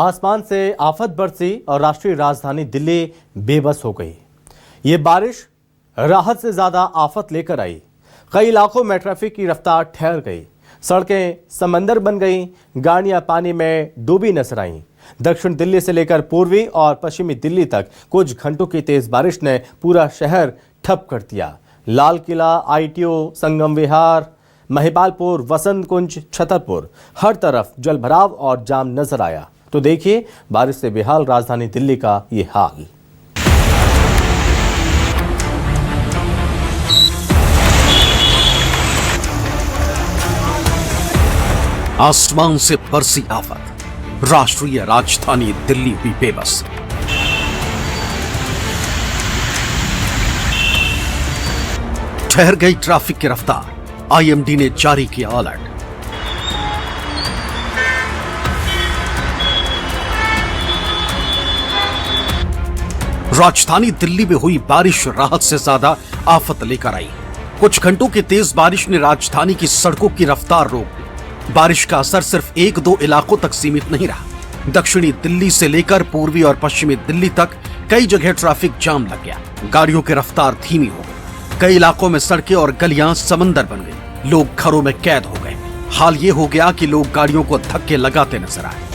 आसमान से आफत बरसी और राष्ट्रीय राजधानी दिल्ली बेबस हो गई। ये बारिश राहत से ज्यादा आफत लेकर आई। कई इलाकों में ट्रैफिक की रफ्तार ठहर गई, सड़कें समंदर बन गईं, गाड़ियां पानी में डूबी नजर आईं। दक्षिण दिल्ली से लेकर पूर्वी और पश्चिमी दिल्ली तक कुछ घंटों की तेज बारिश ने पूरा शहर ठप कर दिया। लाल किला, ITO, संगम विहार, महिपालपुर, वसंत कुंज, छतरपुर, हर तरफ जलभराव और जाम नजर आया। तो देखिए बारिश से बेहाल राजधानी दिल्ली का ये हाल। आसमान से बरसी आफत, राष्ट्रीय राजधानी दिल्ली हुई बेबस। ठहर गई ट्रैफिक की रफ्तार, IMD ने जारी किया अलर्ट। राजधानी दिल्ली में हुई बारिश राहत से ज्यादा आफत लेकर आई। कुछ घंटों की तेज बारिश ने राजधानी की सड़कों की रफ्तार रोक दी। बारिश का असर सिर्फ एक दो इलाकों तक सीमित नहीं रहा। दक्षिणी दिल्ली से लेकर पूर्वी और पश्चिमी दिल्ली तक कई जगह ट्रैफिक जाम लग गया। गाड़ियों की रफ्तार धीमी हो गई। कई इलाकों में सड़कें और गलियां समंदर बन गई। लोग घरों में कैद हो गए। हाल ये हो गया कि लोग गाड़ियों को धक्के लगाते नजर आए।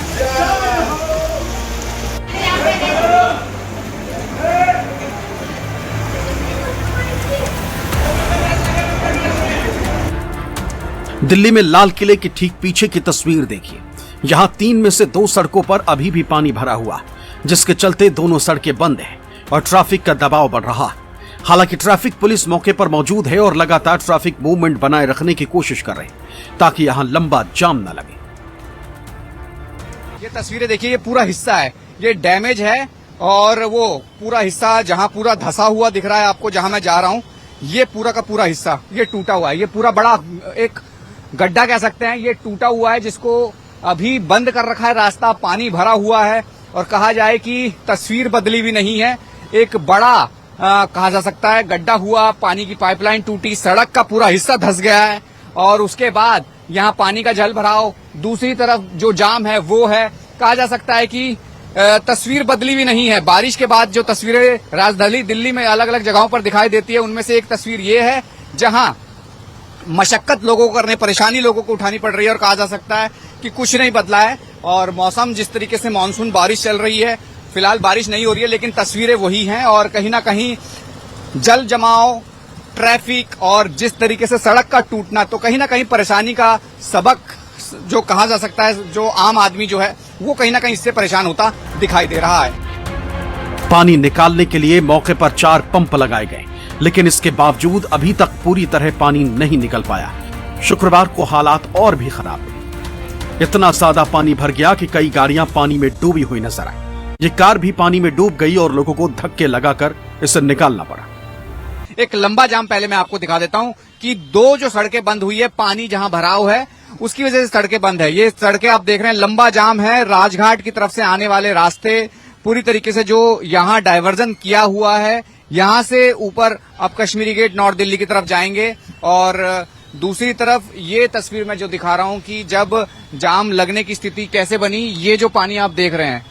दिल्ली में लाल किले के ठीक पीछे की तस्वीर देखिए। यहां 3 में से 2 सड़कों पर अभी भी पानी भरा हुआ, जिसके चलते दोनों सड़कें बंद हैं और ट्रैफिक का दबाव बढ़ रहा है। हालांकि ट्रैफिक पुलिस मौके पर मौजूद है और लगातार ट्रैफिक मूवमेंट बनाए रखने की कोशिश कर रहे हैं ताकि यहां लंबा जाम न लगे। ये तस्वीरें देखिए, ये पूरा हिस्सा है, ये डैमेज है और वो पूरा हिस्सा जहां पूरा धसा हुआ दिख रहा है आपको, जहां मैं जा रहा हूं, ये पूरा का पूरा हिस्सा ये टूटा हुआ है। ये पूरा बड़ा एक गड्ढा कह सकते हैं, ये टूटा हुआ है जिसको अभी बंद कर रखा है रास्ता। पानी भरा हुआ है और कहा जाए कि तस्वीर बदली भी नहीं है। एक बड़ा कहा जा सकता है गड्ढा हुआ, पानी की पाइपलाइन टूटी, सड़क का पूरा हिस्सा धंस गया है और उसके बाद यहाँ पानी का जल भराव, दूसरी तरफ जो जाम है वो है। कहा जा सकता है कि तस्वीर बदली भी नहीं है। बारिश के बाद जो तस्वीरें राजधानी दिल्ली में अलग अलग जगहों पर दिखाई देती है, उनमें से एक तस्वीर ये है जहां मशक्कत लोगों को करने, परेशानी लोगों को उठानी पड़ रही है और कहा जा सकता है कि कुछ नहीं बदला है। और मौसम जिस तरीके से मानसून बारिश चल रही है, फिलहाल बारिश नहीं हो रही है लेकिन तस्वीरें वही हैं और कहीं ना कहीं जल जमाव, ट्रैफिक और जिस तरीके से सड़क का टूटना, तो कहीं ना कहीं परेशानी का सबक जो कहा जा सकता है, जो आम आदमी जो है वो कहीं ना कहीं इससे परेशान होता दिखाई दे रहा है। पानी निकालने के लिए मौके पर 4 पंप लगाए गए, लेकिन इसके बावजूद अभी तक पूरी तरह पानी नहीं निकल पाया। शुक्रवार को हालात और भी खराब हुए। इतना ज्यादा पानी भर गया कि कई गाड़ियां पानी में डूबी हुई नजर आई। ये कार भी पानी में डूब गई और लोगों को धक्के लगाकर इसे निकालना पड़ा। एक लंबा जाम पहले मैं आपको दिखा देता हूं कि 2 जो सड़कें बंद हुई है, पानी जहां भराव है उसकी वजह से सड़कें बंद है। ये सड़कें आप देख रहे हैं, लंबा जाम है। राजघाट की तरफ से आने वाले रास्ते पूरी तरीके से जो यहां डायवर्जन किया हुआ है, यहां से ऊपर अब कश्मीरी गेट नॉर्थ दिल्ली की तरफ जाएंगे। और दूसरी तरफ ये तस्वीर मैं जो दिखा रहा हूं कि जब जाम लगने की स्थिति कैसे बनी, ये जो पानी आप देख रहे हैं,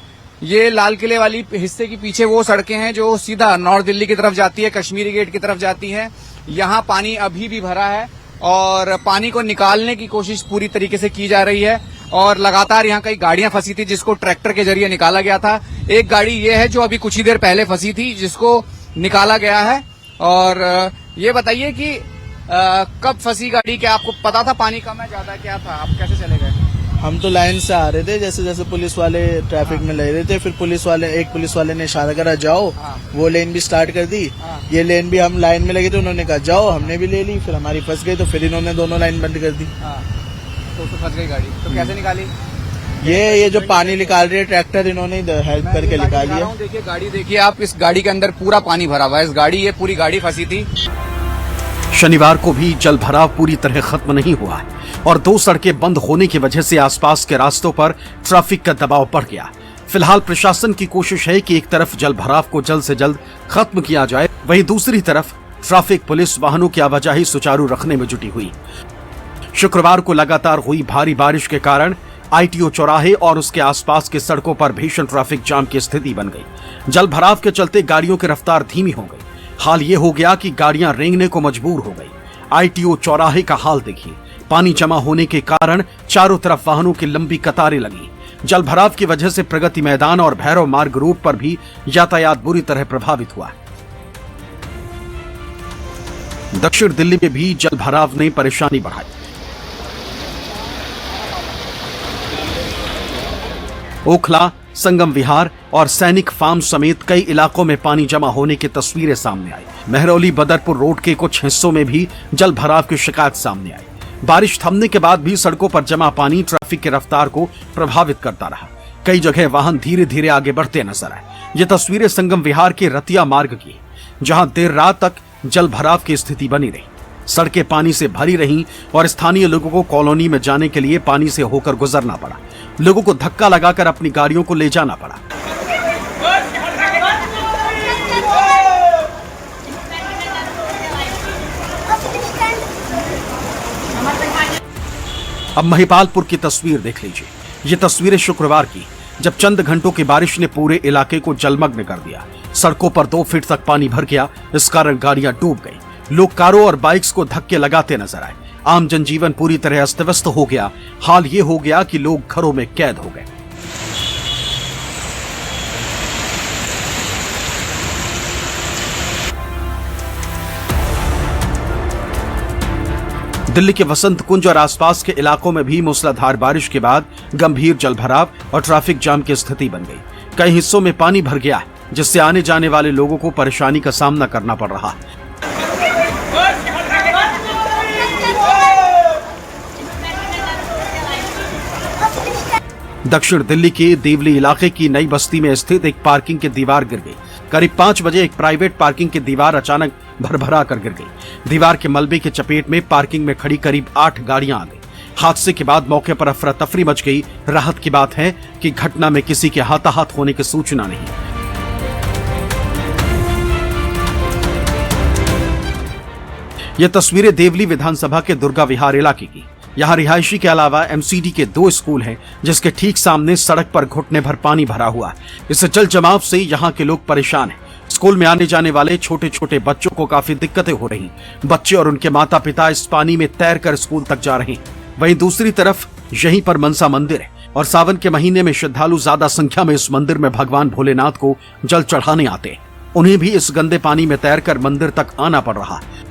ये लाल किले वाली हिस्से की पीछे वो सड़कें हैं जो सीधा नॉर्थ दिल्ली की तरफ जाती है, कश्मीरी गेट की तरफ जाती है। यहां पानी अभी भी भरा है और पानी को निकालने की कोशिश पूरी तरीके से की जा रही है और लगातार यहाँ कई गाड़ियां फंसी थी जिसको ट्रैक्टर के जरिए निकाला गया था। एक गाड़ी ये है जो अभी कुछ ही देर पहले फंसी थी जिसको निकाला गया है। और ये बताइए कि कब फंसी गाड़ी, क्या आपको पता था पानी कम है, ज्यादा, क्या था, आप कैसे चले गए? हम तो लाइन से आ रहे थे, जैसे जैसे पुलिस वाले ट्रैफिक में लग रहे थे, फिर एक पुलिस वाले ने इशारा करा जाओ, वो लेन भी स्टार्ट कर दी। ये लेन भी हम लाइन में लगे थे, उन्होंने कहा जाओ, हमने भी ले ली, फिर हमारी फंस गई तो फिर इन्होंने दोनों लाइन बंद कर दी। तो फंस गई गाड़ी, तो कैसे निकाली? ये जो पानी निकाल रही है ट्रैक्टर, इन्होंने हेल्प करके निकाली है। देखिए गाड़ी देखिए आप, इस गाड़ी के अंदर पूरा पानी भरा हुआ है। इस गाड़ी, ये पूरी गाड़ी फंसी थी। शनिवार को भी जल भराव पूरी तरह खत्म नहीं हुआ है और 2 सड़कें बंद होने की वजह से आसपास के रास्तों पर ट्रैफिक का दबाव बढ़ गया। फिलहाल प्रशासन की कोशिश है कि एक तरफ जल भराव को जल्द से जल्द खत्म किया जाए, वहीं दूसरी तरफ ट्रैफिक पुलिस वाहनों की आवाजाही सुचारू रखने में जुटी हुई। शुक्रवार को लगातार हुई भारी बारिश के कारण ITO चौराहे और उसके आसपास के सड़कों पर भीषण ट्रैफिक जाम की स्थिति बन गई। जल भराव के चलते गाड़ियों की रफ्तार धीमी हो गई। हाल ये हो गया कि गाड़ियां रेंगने को मजबूर हो गई। ITO चौराहे का हाल देखिए, पानी जमा होने के कारण चारों तरफ वाहनों की लंबी कतारें लगी। जल भराव की वजह से प्रगति मैदान और भैरव मार्ग रूट पर भी यातायात बुरी तरह प्रभावित हुआ। दक्षिण दिल्ली में भी जल भराव ने परेशानी बढ़ाई। ओखला, संगम विहार और सैनिक फार्म समेत कई इलाकों में पानी जमा होने की तस्वीरें सामने आई। मेहरौली बदरपुर रोड के कुछ हिस्सों में भी जल भराव की शिकायत सामने आई। बारिश थमने के बाद भी सड़कों पर जमा पानी ट्रैफिक की रफ्तार को प्रभावित करता रहा। कई जगह वाहन धीरे धीरे आगे बढ़ते नजर आए। ये तस्वीरें संगम विहार के रतिया मार्ग की, जहां देर रात तक जल भराव की स्थिति बनी रही। सड़कें पानी से भरी रहीं और स्थानीय लोगों को कॉलोनी में जाने के लिए पानी से होकर गुजरना पड़ा। लोगों को धक्का लगाकर अपनी गाड़ियों को ले जाना पड़ा। अब महिपालपुर की तस्वीर देख लीजिए। ये तस्वीरें शुक्रवार की, जब चंद घंटों की बारिश ने पूरे इलाके को जलमग्न कर दिया। सड़कों पर 2 फीट तक पानी भर गया। इस कारण गाड़ियां डूब गई। लोग कारों और बाइक्स को धक्के लगाते नजर आए। आम जनजीवन पूरी तरह अस्त व्यस्त हो गया। हाल ये हो गया कि लोग घरों में कैद हो गए। दिल्ली के वसंत कुंज और आसपास के इलाकों में भी मूसलाधार बारिश के बाद गंभीर जलभराव और ट्रैफिक जाम की स्थिति बन गई। कई हिस्सों में पानी भर गया है, जिससे आने जाने वाले लोगों को परेशानी का सामना करना पड़ रहा है। दक्षिण दिल्ली के देवली इलाके की नई बस्ती में स्थित एक पार्किंग की दीवार गिर गई। करीब 5 बजे एक प्राइवेट पार्किंग की दीवार अचानक भरभरा कर गिर गई। दीवार के मलबे की चपेट में पार्किंग में खड़ी करीब 8 गाड़ियां आ गई। हादसे के बाद मौके पर अफरा तफरी मच गई। राहत की बात है कि घटना में किसी के हताहत होने की सूचना नहीं। यह तस्वीरें देवली विधानसभा के दुर्गा विहार इलाके की। यहाँ रिहायशी के अलावा MCD के 2 स्कूल हैं, जिसके ठीक सामने सड़क पर घुटने भर पानी भरा हुआ है। इस जल जमाव से यहाँ के लोग परेशान हैं। स्कूल में आने जाने वाले छोटे छोटे बच्चों को काफी दिक्कतें हो रही। बच्चे और उनके माता पिता इस पानी में तैरकर स्कूल तक जा रहे हैं। वहीं दूसरी तरफ यहीं पर मनसा मंदिर है और सावन के महीने में श्रद्धालु ज्यादा संख्या में इस मंदिर में भगवान भोलेनाथ को जल चढ़ाने आते हैं। उन्हें भी इस गंदे पानी में तैरकर मंदिर तक आना पड़ रहा है।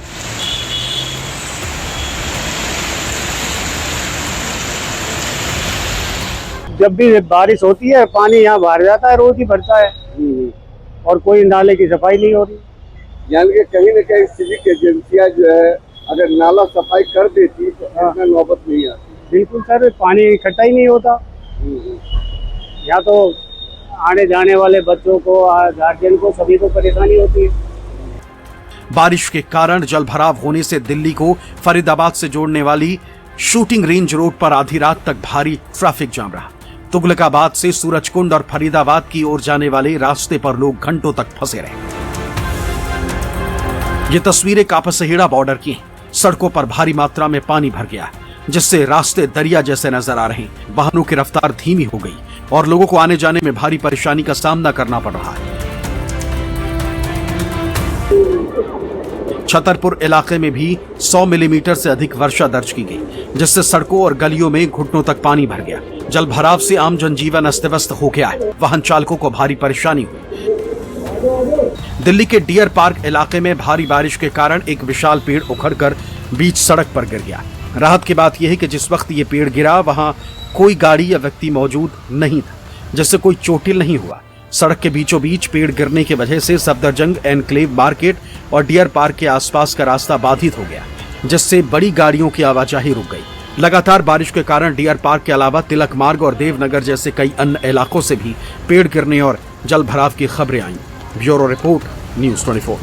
जब भी बारिश होती है पानी यहाँ भर जाता है, रोज ही भरता है और कोई नाले की सफाई नहीं हो रही। यानी कि कहीं न कहीं सिविक एजेंसियां जो है अगर नाला सफाई कर देती तो इसमें नौबत नहीं आती। बिल्कुल सर, पानी इकट्ठा ही नहीं होता। यहाँ तो आने जाने वाले बच्चों को, गार्जियन को, सभी को परेशानी होती है। बारिश के कारण जल भराव होने से दिल्ली को फरीदाबाद से जोड़ने वाली शूटिंग रेंज रोड पर आधी रात तक भारी ट्रैफिक जाम रहा। तुगलकाबाद से सूरजकुंड और फरीदाबाद की ओर जाने वाले रास्ते पर लोग घंटों तक फंसे रहे। ये तस्वीरें कापसहेड़ा बॉर्डर की हैं। सड़कों पर भारी मात्रा में पानी भर गया, जिससे रास्ते दरिया जैसे नजर आ रहे हैं। वाहनों की रफ्तार धीमी हो गई और लोगों को आने जाने में भारी परेशानी का सामना करना पड़ रहा है। छतरपुर इलाके में भी 100 मिलीमीटर से अधिक वर्षा दर्ज की गई, जिससे सड़कों और गलियों में घुटनों तक पानी भर गया। जल भराव से आम जनजीवन अस्त व्यस्त हो गया है। वाहन चालकों को भारी परेशानी हुई। दिल्ली के डियर पार्क इलाके में भारी बारिश के कारण एक विशाल पेड़ उखड़कर बीच सड़क पर गिर गया। राहत की बात यह है कि जिस वक्त ये पेड़ गिरा वहां कोई गाड़ी या व्यक्ति मौजूद नहीं था, जिससे कोई चोटिल नहीं हुआ। सड़क के बीचों बीच पेड़ गिरने की वजह से सफदरजंग एनक्लेव मार्केट और डियर पार्क के आसपास का रास्ता बाधित हो गया, जिससे बड़ी गाड़ियों की आवाजाही रुक गई। लगातार बारिश के कारण डियर पार्क के अलावा तिलक मार्ग और देवनगर जैसे कई अन्य इलाकों से भी पेड़ गिरने और जल भराव की खबरें आईं। Bureau report, news 24।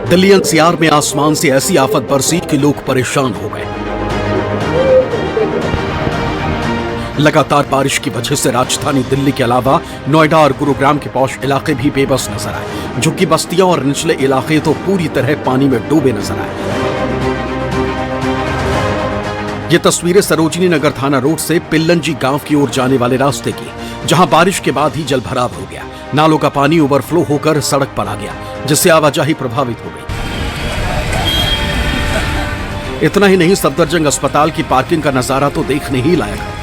Delhi NCR में आसमान से ऐसी आफत बरसी कि लोग परेशान हो गए। लगातार बारिश की वजह से राजधानी दिल्ली के अलावा नोएडा और गुरुग्राम के पौष इलाके भी बेबस नजर आए। झुग्गी बस्तियां और निचले इलाके तो पूरी तरह पानी में डूबे नजर आए। ये तस्वीरें सरोजिनी नगर थाना रोड से पिल्लंजी गांव की ओर जाने वाले रास्ते की, जहां बारिश के बाद ही जल भराव हो गया। नालों का पानी ओवरफ्लो होकर सड़क पर आ गया, जिससे आवाजाही प्रभावित हो गई। इतना ही नहीं, सफदरजंग अस्पताल की पार्किंग का नजारा तो देखने ही लायक है।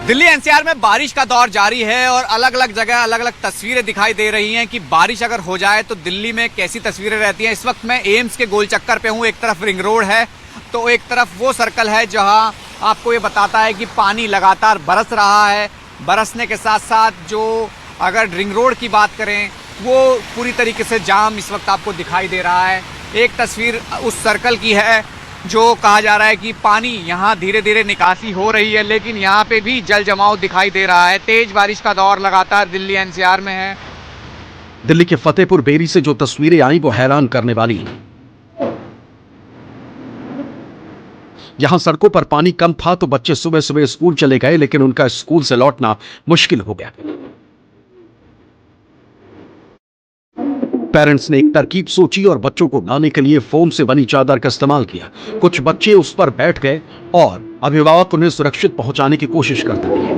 दिल्ली एनसीआर में बारिश का दौर जारी है और अलग अलग जगह अलग अलग तस्वीरें दिखाई दे रही हैं कि बारिश अगर हो जाए तो दिल्ली में कैसी तस्वीरें रहती हैं। इस वक्त मैं एम्स के गोल चक्कर पे हूँ। एक तरफ रिंग रोड है तो एक तरफ वो सर्कल है जहां आपको ये बताता है कि पानी लगातार बरस रहा है। बरसने के साथ साथ जो अगर रिंग रोड की बात करें वो पूरी तरीके से जाम इस वक्त आपको दिखाई दे रहा है। एक तस्वीर उस सर्कल की है जो कहा जा रहा है कि पानी यहाँ धीरे धीरे निकासी हो रही है, लेकिन यहाँ पे भी जल जमाव दिखाई दे रहा है। तेज बारिश का दौर लगातार दिल्ली एनसीआर में है। दिल्ली के फतेहपुर बेरी से जो तस्वीरें आई वो हैरान करने वाली हैं। यहां सड़कों पर पानी कम था तो बच्चे सुबह सुबह स्कूल चले गए, लेकिन उनका स्कूल से लौटना मुश्किल हो गया। पेरेंट्स ने एक तरकीब सोची और बच्चों को नहाने के लिए फोम से बनी चादर का इस्तेमाल किया। कुछ बच्चे उस पर बैठ गए और अभिभावक उन्हें सुरक्षित पहुंचाने की कोशिश करते रहे।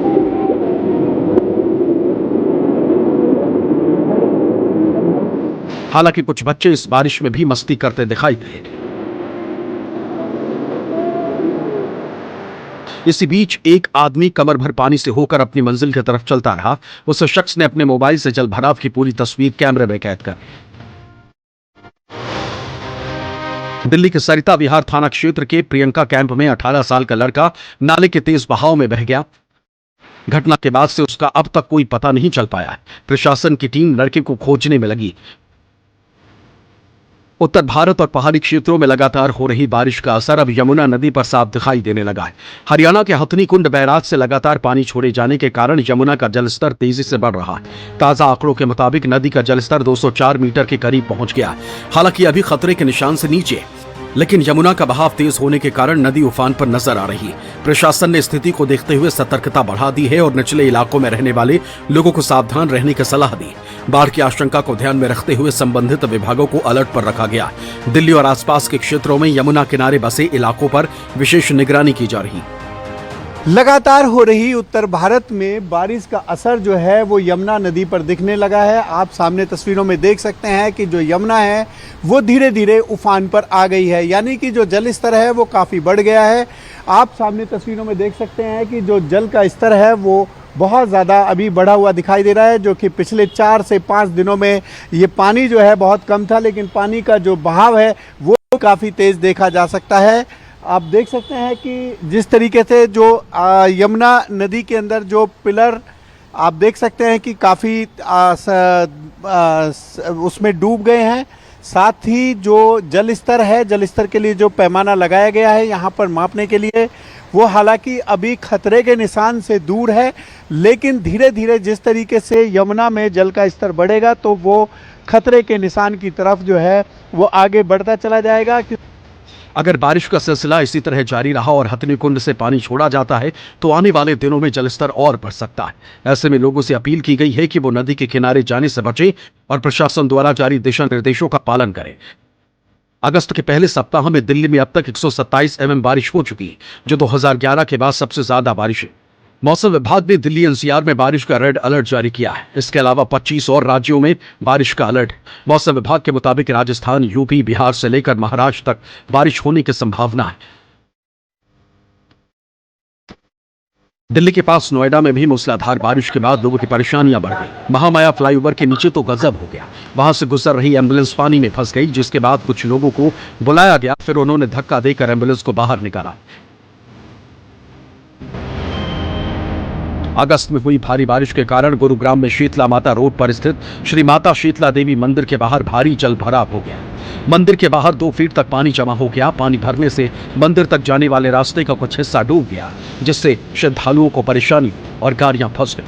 हालांकि कुछ बच्चे इस बारिश में भी मस्ती करते दिखाई दिए। इसी बीच एक आदमी कमर भर पानी से होकर अपनी मंजिल की तरफ चलता रहा। उस शख्स ने अपने मोबाइल से जल भराव की पूरी तस्वीर कैमरे में कैद कर। दिल्ली के सरिता विहार थाना क्षेत्र के प्रियंका कैंप में 18 साल का लड़का नाले के तेज बहाव में बह गया। घटना के बाद से उसका अब तक कोई पता नहीं चल पाया है। प्रशासन की टीम लड़के को खोजने में लगी। उत्तर भारत और पहाड़ी क्षेत्रों में लगातार हो रही बारिश का असर अब यमुना नदी पर साफ दिखाई देने लगा है। हरियाणा के हथनी कुंड बैराज से लगातार पानी छोड़े जाने के कारण यमुना का जलस्तर तेजी से बढ़ रहा है। ताजा आंकड़ों के मुताबिक नदी का जलस्तर 204 मीटर के करीब पहुंच गया। हालांकि अभी खतरे के निशान से नीचे, लेकिन यमुना का बहाव तेज होने के कारण नदी उफान पर नजर आ रही है। प्रशासन ने स्थिति को देखते हुए सतर्कता बढ़ा दी है और निचले इलाकों में रहने वाले लोगों को सावधान रहने की सलाह दी। बाढ़ की आशंका को ध्यान में रखते हुए संबंधित विभागों को अलर्ट पर रखा गया। दिल्ली और आसपास के क्षेत्रों में यमुना किनारे बसे इलाकों पर विशेष निगरानी की जा रही। लगातार हो रही उत्तर भारत में बारिश का असर जो है वो यमुना नदी पर दिखने लगा है। आप सामने तस्वीरों में देख सकते हैं कि जो यमुना है वो धीरे धीरे उफान पर आ गई है, यानी कि जो जल स्तर है वो काफ़ी बढ़ गया है। आप सामने तस्वीरों में देख सकते हैं कि जो जल का स्तर है वो बहुत ज़्यादा अभी बढ़ा हुआ दिखाई दे रहा है, जो कि पिछले 4 से 5 दिनों में ये पानी जो है बहुत कम था, लेकिन पानी का जो बहाव है वो काफ़ी तेज़ देखा जा सकता है। आप देख सकते हैं कि जिस तरीके से जो यमुना नदी के अंदर जो पिलर आप देख सकते हैं कि काफ़ी उसमें डूब गए हैं। साथ ही जो जल स्तर है, जल स्तर के लिए जो पैमाना लगाया गया है यहाँ पर मापने के लिए, वो हालांकि अभी खतरे के निशान से दूर है, लेकिन धीरे धीरे जिस तरीके से यमुना में जल का स्तर बढ़ेगा तो वो खतरे के निशान की तरफ जो है वो आगे बढ़ता चला जाएगा। अगर बारिश का सिलसिला इसी तरह जारी रहा और हथनी कुंड से पानी छोड़ा जाता है तो आने वाले दिनों में जलस्तर और बढ़ सकता है। ऐसे में लोगों से अपील की गई है कि वो नदी के किनारे जाने से बचें और प्रशासन द्वारा जारी दिशा निर्देशों का पालन करें। अगस्त के पहले सप्ताह में दिल्ली में अब तक 127 mm बारिश हो चुकी है, जो 2011 के बाद सबसे ज्यादा बारिश है। मौसम विभाग ने दिल्ली एनसीआर में बारिश का रेड अलर्ट जारी किया है। इसके अलावा 25 और राज्यों में बारिश का अलर्ट है। मौसम विभाग के मुताबिक राजस्थान, यूपी, बिहार से लेकर महाराष्ट्र तक बारिश होने की संभावना है। दिल्ली के पास नोएडा में भी मूसलाधार बारिश के बाद लोगों की परेशानियां बढ़ गई। महामाया फ्लाईओवर के नीचे तो गजब हो गया। वहां से गुजर रही एम्बुलेंस पानी में फंस गई, जिसके बाद कुछ लोगों को बुलाया गया, फिर उन्होंने धक्का देकर एम्बुलेंस को बाहर निकाला। अगस्त में हुई भारी बारिश के कारण गुरुग्राम में शीतला माता रोड पर स्थित श्री माता शीतला देवी मंदिर के बाहर भारी जल भराव हो गया। मंदिर के बाहर 2 फीट तक पानी जमा हो गया। पानी भरने से मंदिर तक जाने वाले रास्ते का कुछ हिस्सा डूब गया, जिससे श्रद्धालुओं को परेशानी और गाड़ियां फंस गई।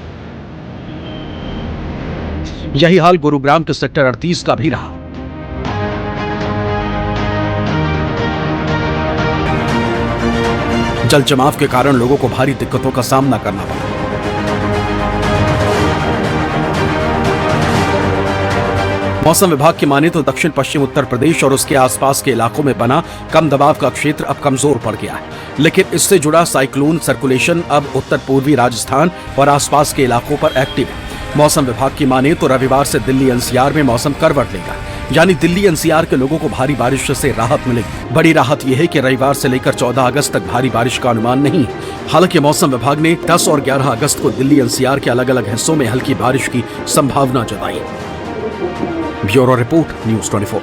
यही हाल गुरुग्राम के सेक्टर 38 का भी रहा। जल जमाव के कारण लोगों को भारी दिक्कतों का सामना करना पड़ा। मौसम विभाग की माने तो दक्षिण पश्चिम उत्तर प्रदेश और उसके आसपास के इलाकों में बना कम दबाव का क्षेत्र अब कमजोर पड़ गया है, लेकिन इससे जुड़ा साइक्लोन सर्कुलेशन अब उत्तर पूर्वी राजस्थान और आसपास के इलाकों पर एक्टिव है। मौसम विभाग की माने तो रविवार से दिल्ली एनसीआर में मौसम करवट लेगा, यानी दिल्ली एनसीआर के लोगों को भारी बारिश से राहत मिलेगी। बड़ी राहत यह है कि रविवार से लेकर 14 अगस्त तक भारी बारिश का अनुमान नहीं है। हालांकि मौसम विभाग ने 10 और 11 अगस्त को दिल्ली एनसीआर के अलग अलग हिस्सों में हल्की बारिश की संभावना जताई। Bureau report, news 24।